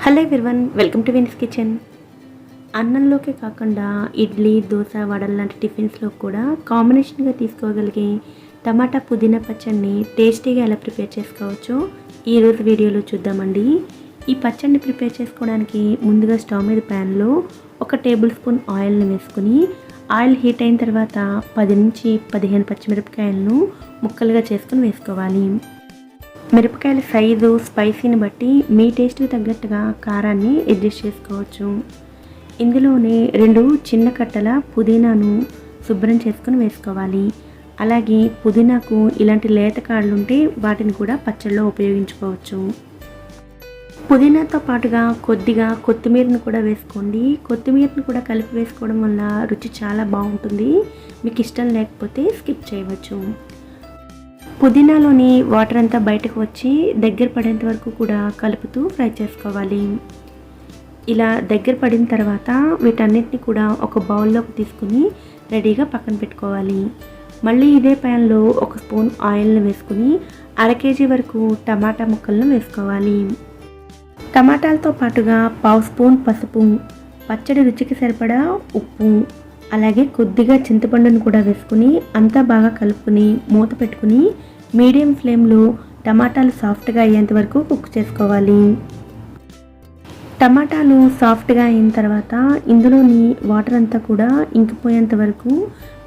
Hello everyone, welcome to Vin's kitchen. అన్నంలోకే కాకుండా ఇడ్లీ, దోశ, వడలు లాంటి టిఫిన్స్లో కూడా కాంబినేషన్గా తీసుకోగలిగే టమాటా పుదీనా పచ్చడిని టేస్టీగా ఎలా ప్రిపేర్ చేసుకోవచ్చో ఈరోజు వీడియోలో చూద్దామండి. ఈ పచ్చడిని ప్రిపేర్ చేసుకోవడానికి ముందుగా స్టవ్ మీద ప్యాన్లో 1 టేబుల్ స్పూన్ ఆయిల్ని వేసుకుని ఆయిల్ హీట్ అయిన తర్వాత 10 నుంచి 15 పచ్చిమిరపకాయలను ముక్కలుగా చేసుకుని వేసుకోవాలి. మిరపకాయల సైజు, స్పైసీని బట్టి మీ టేస్ట్కి తగ్గట్టుగా కారాన్ని అడ్జస్ట్ చేసుకోవచ్చు. ఇందులోనే 2 చిన్న కట్టల పుదీనాను శుభ్రం చేసుకుని వేసుకోవాలి. అలాగే పుదీనాకు ఇలాంటి లేత కాడలు ఉంటే వాటిని కూడా పచ్చళ్ళలో ఉపయోగించుకోవచ్చు. పుదీనాతో పాటుగా కొద్దిగా కొత్తిమీరను కూడా వేసుకోండి. కొత్తిమీరను కూడా కలిపి వేసుకోవడం వల్ల రుచి చాలా బాగుంటుంది. మీకు ఇష్టం లేకపోతే స్కిప్ చేయవచ్చు. పుదీనాలోని వాటర్ అంతా బయటకు వచ్చి దగ్గర పడేంత వరకు కూడా కలుపుతూ ఫ్రై చేసుకోవాలి. ఇలా దగ్గర పడిన తర్వాత వీటన్నిటిని కూడా ఒక బౌల్లోకి తీసుకుని రెడీగా పక్కన పెట్టుకోవాలి. మళ్ళీ ఇదే ప్యాన్లో 1 స్పూన్ ఆయిల్ని వేసుకుని 1/2 కేజీ వరకు టమాటా ముక్కలను వేసుకోవాలి. టమాటాలతో పాటుగా 1/2 స్పూన్ పసుపు, పచ్చడి రుచికి సరిపడా ఉప్పు, అలాగే కొద్దిగా చింతపండును కూడా వేసుకుని అంతా బాగా కలుపుకుని మూత పెట్టుకుని మీడియం ఫ్లేమ్లో టమాటాలు సాఫ్ట్గా అయ్యేంత వరకు కుక్ చేసుకోవాలి. టమాటాలు సాఫ్ట్గా అయిన తర్వాత ఇందులోని వాటర్ అంతా కూడా ఇంకిపోయేంత వరకు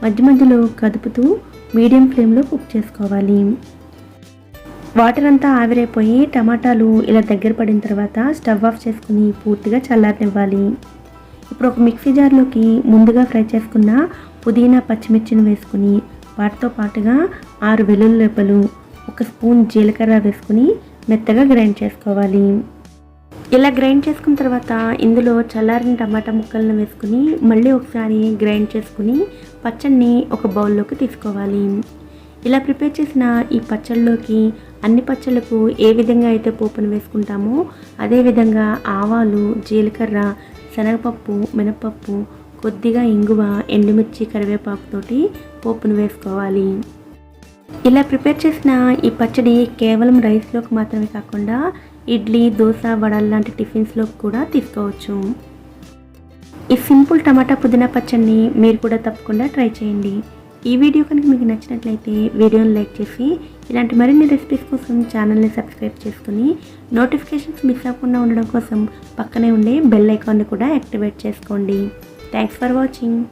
మధ్య మధ్యలో కదుపుతూ మీడియం ఫ్లేమ్లో కుక్ చేసుకోవాలి. వాటర్ అంతా ఆవిరైపోయి టమాటాలు ఇలా దగ్గర పడిన తర్వాత స్టవ్ ఆఫ్ చేసుకుని పూర్తిగా చల్లారనివ్వాలి. ఇప్పుడు ఒక మిక్సీ జార్లోకి ముందుగా ఫ్రై చేసుకున్న పుదీనా, పచ్చిమిర్చిని వేసుకుని వాటితో పాటుగా 6 వెల్లుల్లి రెబ్బలు, 1 స్పూన్ జీలకర్ర వేసుకుని మెత్తగా గ్రైండ్ చేసుకోవాలి. ఇలా గ్రైండ్ చేసుకున్న తర్వాత ఇందులో చల్లారిన టమాటా ముక్కలను వేసుకుని మళ్ళీ ఒకసారి గ్రైండ్ చేసుకుని పచ్చడిని ఒక బౌల్లోకి తీసుకోవాలి. ఇలా ప్రిపేర్ చేసిన ఈ పచ్చళ్ళలోకి అన్ని పచ్చళ్ళకు ఏ విధంగా అయితే పోపును వేసుకుంటామో అదేవిధంగా ఆవాలు, జీలకర్ర, శనగపప్పు, మినపప్పు, కొద్దిగా ఇంగువ, ఎండుమిర్చి, కరివేపాకుతోటి పోపును వేసుకోవాలి. ఇలా ప్రిపేర్ చేసిన ఈ పచ్చడి కేవలం రైస్లోకి మాత్రమే కాకుండా ఇడ్లీ, దోశ, వడలు లాంటి టిఫిన్స్లోకి కూడా తీసుకోవచ్చు. ఈ సింపుల్ టమాటా పుదీనా పచ్చడిని మీరు కూడా తప్పకుండా ట్రై చేయండి. ఈ వీడియో కనుక మీకు నచ్చినట్లయితే వీడియోని లైక్ చేసి ఇలాంటి మరిన్ని రెసిపీస్ కోసం ఛానల్ని సబ్స్క్రైబ్ చేసుకుని నోటిఫికేషన్స్ మిస్ అవ్వకుండా ఉండడం కోసం పక్కనే ఉండే బెల్ ఐకాన్ని కూడా యాక్టివేట్ చేసుకోండి. Thanks for watching.